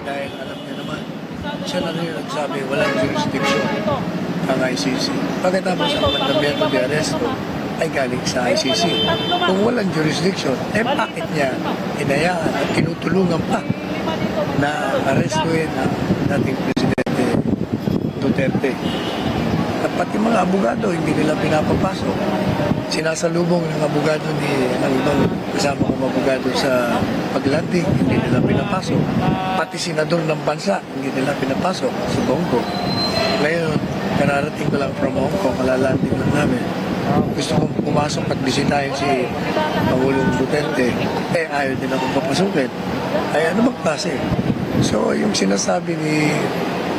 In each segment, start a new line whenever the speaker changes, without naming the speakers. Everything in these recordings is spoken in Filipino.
Dahil alam niya naman, siya na rin nagsabi, walang jurisdiction ang ICC. Pagkatapos ang mandamiento de arresto ay galing sa ICC. Kung walang jurisdiction, bakit niya hinayaan at tinutulungan pa na arrestuin ang dating Presidente Duterte? At pati mga abogado, hindi nila pinapapasok. Sinasalubong ng abogado ng ibang kasama kong abogado sa paglanding, hindi nila pinapasok. Pati senador ng bansa, hindi nila pinapasok sa Congo. Ngayon, kararating ko lang from Hong Kong, kalalanding lang namin. Gusto kong pumasok at bisitahin si Pangulong Duterte, ayaw din akong papasukin. Ay ano bang klase? So, yung sinasabi ni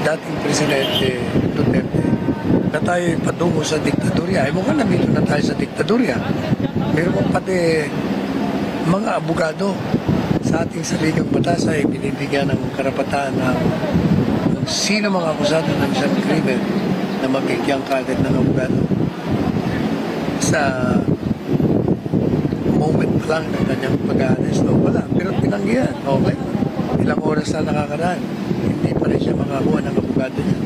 dating Presidente Duterte, na tayo patungo sa diktadurya. Ay mukhang nandito na tayo sa diktadurya. Meron pati mga abogado sa ating saligang batas ay binibigyan ng karapatan ng sino mga akusado ng isang krimen na mabigyan kagad ng abogado. Sa moment pa lang ng kanyang pag-aaresto, wala. Pero tinanggihan. Okay. Ilang oras na nakakaraan. Hindi pa rin siya makakuha ng abogado niya.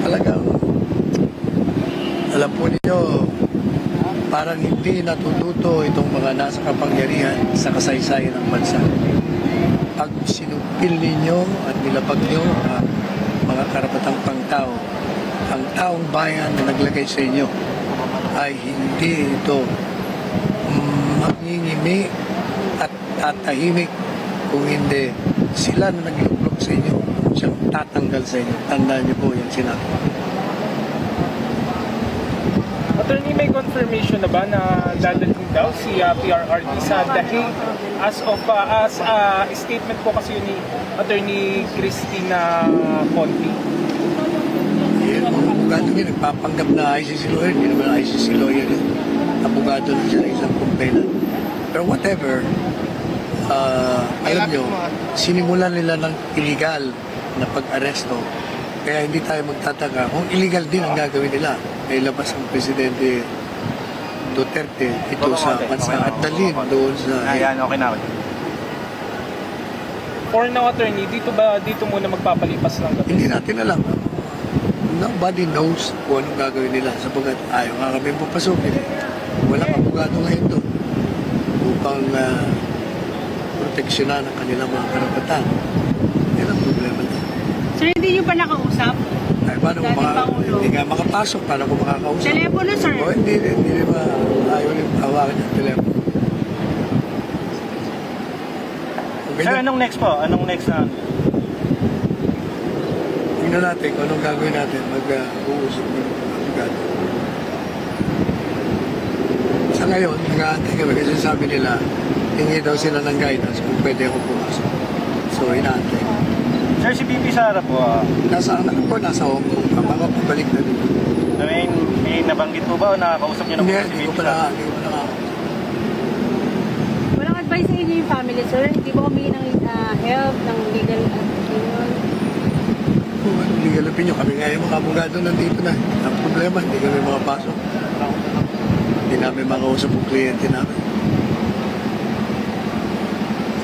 Talagang, alam po ninyo, parang hindi natututo itong mga nasa kapangyarihan sa kasaysayan ng bansa. Pag sinupil ninyo at nilapag nyo ang mga karapatang pangtao, ang taong bayan na naglagay sa inyo ay hindi ito magngingimi at tatahimik kung hindi sila na nagluklok sa inyo siyang tatanggal sa inyo. Tandaan niyo po yung sinabi.
Attorney, may confirmation na ba na dadating daw si PRRD sa The Hague as statement po kasi yun ni Attorney Cristina Conti?
Yung mga abogado niya nagpapanggap na ICC lawyer, hindi naman ICC lawyer. Abogado na siya isang complainant. Pero whatever, alam nyo, sinimulan nila ng illegal na pag-aresto. Kaya hindi tayo magtataka kung illegal din ang gagawin nila. May labas ang Presidente Duterte ito sa bansa at dalhin doon sa...
Ayan, okay na.
For now, Attorney, dito muna magpapalipas lang?
Hindi natin alam. Nobody knows kung anong gagawin nila sapagkat ayaw nga kami papasukin. Walang abogado ngayon doon upang proteksyonan ang kanilang mga karapatan. Yan ang problema nila.
Sir, hindi nyo pa nakausap?
Ay, paano kung hindi nga makapasok? Paano kung makakausap?
Telepono, sir?
O, hindi ba ayaw rin hawakan yung telepono.
Sir, anong next po? Anong next na?
Tingnan natin kung anong gagawin natin. Mag-uusap ng abogado. Sa ngayon, nag-aantay kami kasi sabi nila, hingi daw sila ng guidance kung pwede ako pumasok. So, inaantay.
Sir, si BP Sara po,
Nasa Hong Kong. Baka pabalik na dito.
may nabanggit po ba o nakakausap niyo na po si
Hindi
BP
ko
Sara?
na.
Walang advice sa inyo yung family, sir? Hindi ba humingi ng help, ng legal opinion?
Kung anong legal opinion, kami nga yung mga abogado nandito na. Ang problema, hindi kami makapasok. Hindi namin makausap ang kliyente namin.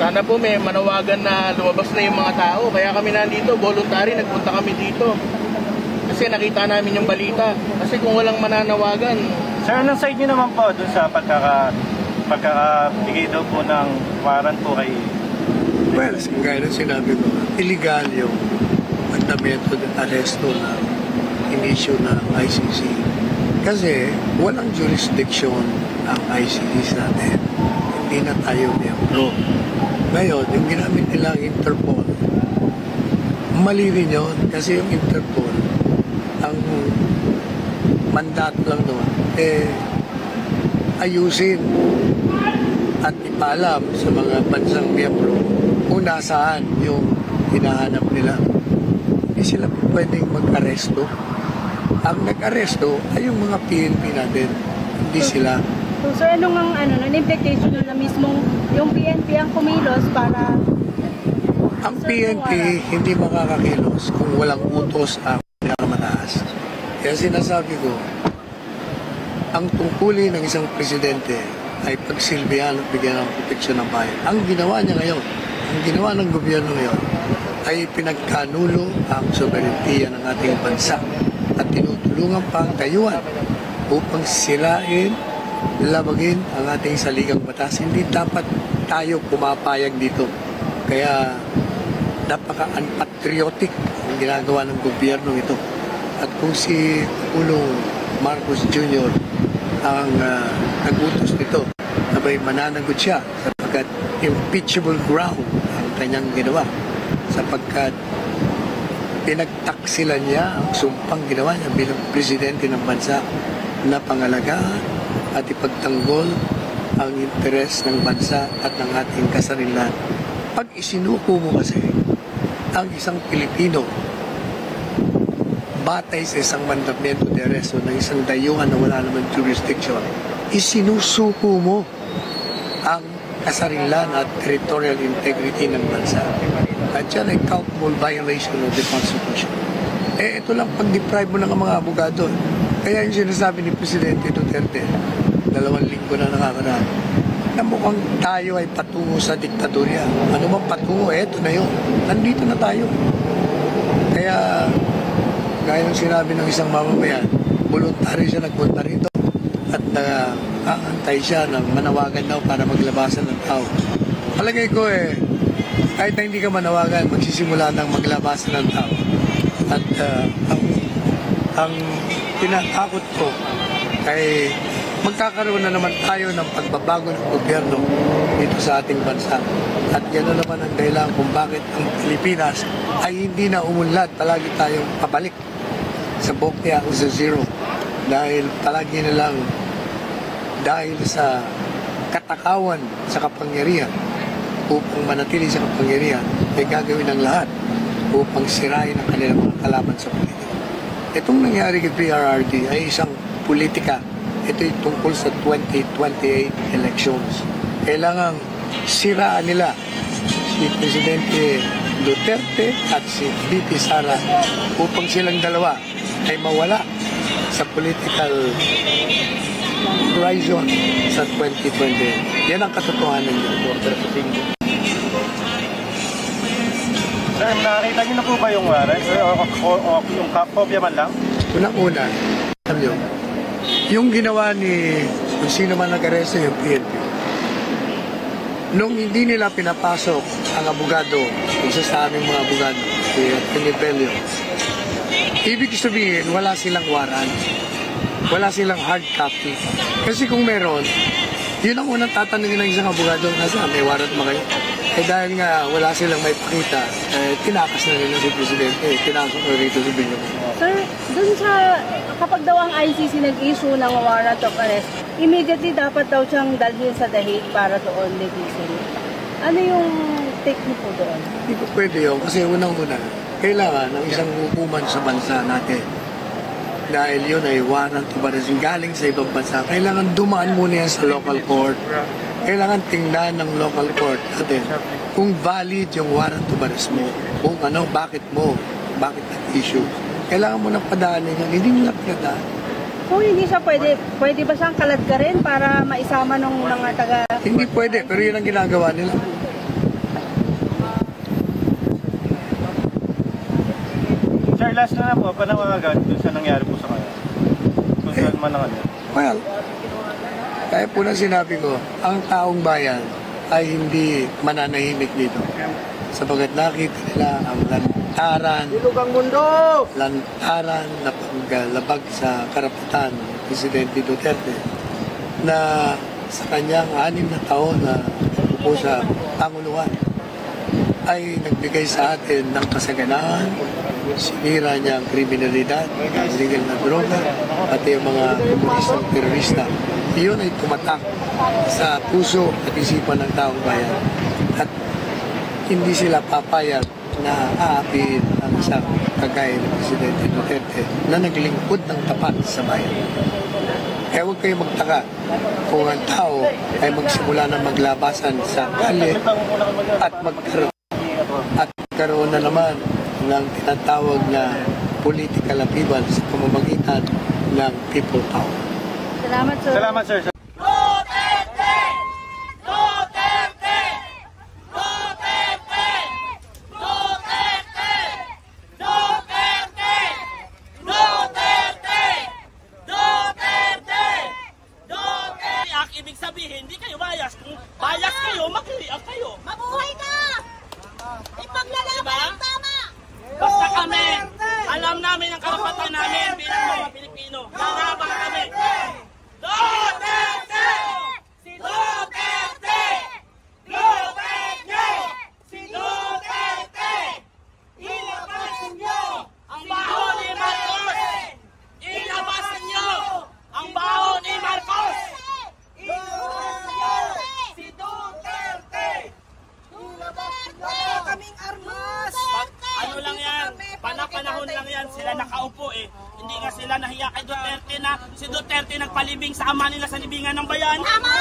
Sana po may manawagan na lumabas na yung mga tao. Kaya kami nandito, voluntary, nagpunta kami dito. Kasi nakita namin yung balita. Kasi kung walang mananawagan...
Sir, anong side niyo naman po dun sa pagkakabigay daw po ng warrant po kay...
Well, gaya ng sinabi ko, illegal yung mandamiento de arresto na inisyo ng ICC. Kasi walang jurisdiction ang ICC sa atin. Hindi na tayo miyembro. Ngayon, yung ginamit nilang Interpol, mali rin yun kasi yung Interpol, ang mandato lang doon, ayusin at ipaalam sa mga bansang miyembro kung nasaan yung hinahanap nila. Hindi sila pwedeng mag-aresto. Ang nag-aresto ay yung mga PNP natin, hindi sila.
So, sir, anong implication na mismong yung PNP ang kumilos para...
Ang PNP hindi makakakilos kung walang utos ang pinakamataas. Kaya sinasabi ko, ang tungkulin ng isang presidente ay pagsilbihan at bigyan ng proteksyon ng bayan. Ang ginawa niya ngayon ang ginawa ng gobyerno ngayon ay pinagkanulo ang sobereintiya ng ating bansa at tinutulungan pa ang dayuhan upang sirain, labagin ang ating saligang batas. Hindi dapat tayo pumapayag dito. Kaya napaka-unpatriotic ang ginagawa ng gobyerno ito. At kung si Pulong Marcos Jr. ang nag-utos nito, abay mananagot siya sapagkat impeachable ground ang kanyang ginawa sapagkat pinagtaksilan niya ang sumpang ginawa niya bilang presidente ng bansa na pangalagaan at ipagtanggol ang interes ng bansa at ng ating kasarilan. Pag isinuko mo kasi ang isang Pilipino batay sa isang mandamiento de arresto ng isang dayuhan na wala naman jurisdiction, isinusuko mo ang kasarilan at territorial integrity ng bansa. At yan ay culpable violation of the Constitution. Ito lang pag-deprive mo ng mga abogado. Kaya yung sinasabi ni Presidente Duterte, 2 linggo na nakakaraan, na mukhang tayo ay patungo sa diktadurya. Ano bang patungo? Eto na yun. Nandito na tayo. Kaya, gaya ng sinabi ng isang mamamayan, voluntary siya nagpunta rito at aantay siya ng manawagan daw para maglabasan ng tao. Palagay ko kahit na hindi ka manawagan, magsisimula ng maglabasan ng tao. At ang tinatakot ko ay magkakaroon na naman tayo ng pagbabago ng gobyerno dito sa ating bansa. At yan na naman ang dahilan kung bakit ang Pilipinas ay hindi na umunlad. Palagi tayong pabalik sa bokya o sa zero. Dahil palagi na lang dahil sa katakawan sa kapangyarihan upang manatili sa kapangyarihan ay gagawin ng lahat upang sirain ang kanilang mga kalaban sa politika. Itong nangyari kay PRRD ay isang politika. Ito ay tungkol sa 2028 elections. Kailangang siraan nila si Presidente Duterte at si VP Sara upang silang dalawa ay mawala sa political horizon sa 2020. Yan ang katotohanan niya.
Sir, nakakita niyo na po ba yung warrant? O yung kopya man lang?
Unang-una, alam niyo, yung ginawa ni kung sino man nag-aresto yung PNP, nung hindi nila pinapasok ang abogado, isa sa aming mga abogado, si Pinipelio, ibig sabihin, wala silang warrant, wala silang hard copy. Kasi kung meron, yun ang unang tatanungin ng isang abogado, nasa may warrant ba kayo? Dahil nga wala silang may pakita, tinakas na nila si Presidente, tinasok na rito si Binyo.
Sir, dun sa, kapag daw ang ICC nag-issue ng warrant of arrest, immediately dapat daw siyang dalhin sa The Hague para doon litigation. Ano yung take mo po doon?
Hindi po pwede yun, kasi unang-una, kailangan ng isang hukuman sa bansa natin. Dahil yun ay warrant of arrest galing sa ibang bansa. Kailangan dumaan muna yan sa local court. Kailangan tingnan ng local court natin kung valid yung warrant of arrest mo. Kung ano, bakit nag-issue. Kailangan mo nang padaanin yun. Hindi nila pinadaan.
Kung hindi siya pwede ba siyang kalad ka rin para maisama ng mga taga...
Hindi pwede, pero yun ang ginagawa nila.
Sir, last na po, panawagan dun sa nangyari po sa kanya. Kung saan man ang ano.
Well, kaya po na sinabi ko, ang taong bayan ay hindi mananahimik dito. Sapagat nakita nila ang lantaran na paglalabag sa karapatan ng Presidente Duterte na sa kanyang 6 na taon na upo sa Panguluhan ay nagbigay sa atin ng kasaganahan, sinira niya ang kriminalidad, ang illegal na droga, at yung mga komunistang terorista. Iyon ay tumatak sa puso at isipan ng taong bayan. At hindi sila papayag na aapiin ang isang kagaya ng Presidente Duterte na naglingkod ng tapat sa bayan. Kaya huwag kayo magtaka kung ang tao ay magsimula na maglabasan sa kalye at magkaroon na naman ng tinatawag na political upheaval sa pamamagitan ng people power.
Salamat, sir.
Salamat, sir.
Duterte! Duterte! Duterte! sila nakaupo eh. Hindi nga sila nahiya kay Duterte na si Duterte nagpalibing sa ama nila sa libingan ng bayan.
Tama!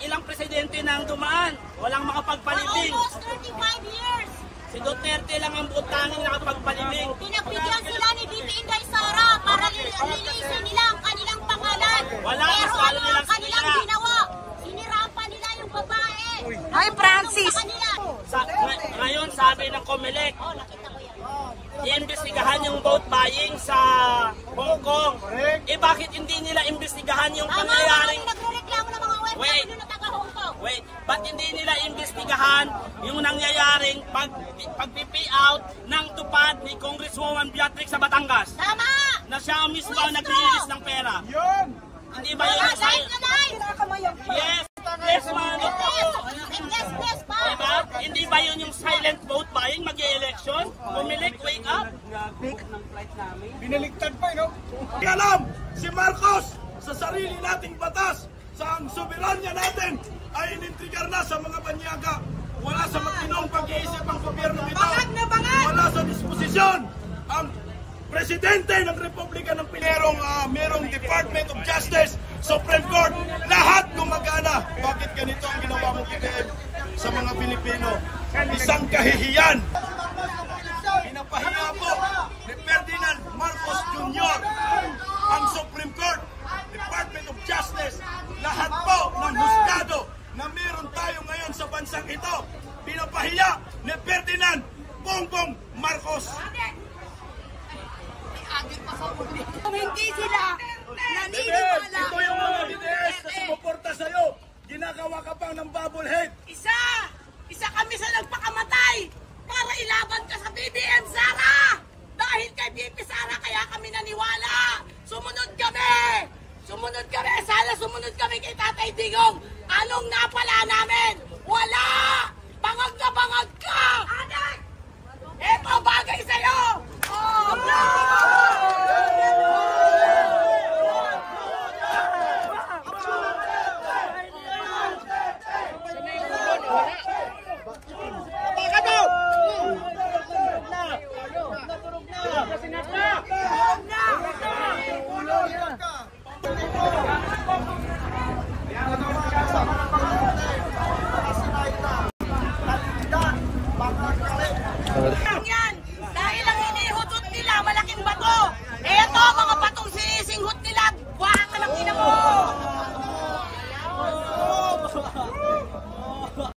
Ilang presidente na ang dumaan, walang makapagpalibing.
Almost 35 years.
Si Duterte lang ang butangin na nakapagpalibing.
Pinagbigyan sila ni BP Inday Sara para lilisin nila ang kanilang pangalan.
Wala,
Pero
mas lalo
ano
nilang
ang kanilang
sinira.
ginawa? Siniraan pa nila yung babae.
Ay, Francis!
Sa kanila.
Ngayon sabi ng COMELEC,
Oh, nakita ko yan.
iimbestigahan yung vote buying sa Hong Kong. Eh bakit hindi nila imbestigahan yung
Tama,
pangyayaring...
mga nagre-reklamo ng mga
Wait.
OFW na taga-Hong Kong.
Wait, ba't hindi nila imbestigahan yung nangyayaring pag-pay out ng tupad ni Congresswoman Beatrix sa Batangas?
Tama!
Na siya mismo ang nag-release ng pera.
Yun!
Hindi ba yun?
Live na live!
Yes! Yes, man!
Yes, pa!
Diba? Hindi ba yun yung silent vote buying mag-e-election? Pumilik, wake up!
Binaligtad pa, no?
Alam si Marcos sa sarili nating batas sa ang soberanya natin ay inintrigar na sa mga banyaga. Wala sa matinong pag-iisip ang gobyerno nito. Wala sa disposisyon ang Presidente ng Republika ng Pilipinas. Merong Department of Justice, Supreme Court, lahat gumagana. Bakit ganito ang ginawa mo PBM sa mga Pilipino? Isang kahihiyan. Pinapahiya po ni Ferdinand Marcos Jr. ang Supreme Court, Department of Justice, lahat po ng husgado na meron tayo ngayon sa bansang ito. Pinapahiya ni Ferdinand Bongbong Marcos.
Hindi sila naniniwala.
Ito yung mga DDS na sumuporta sa'yo. Ginagawa ka pang ng bubblehead.
Isa kami sa nagpakamatay.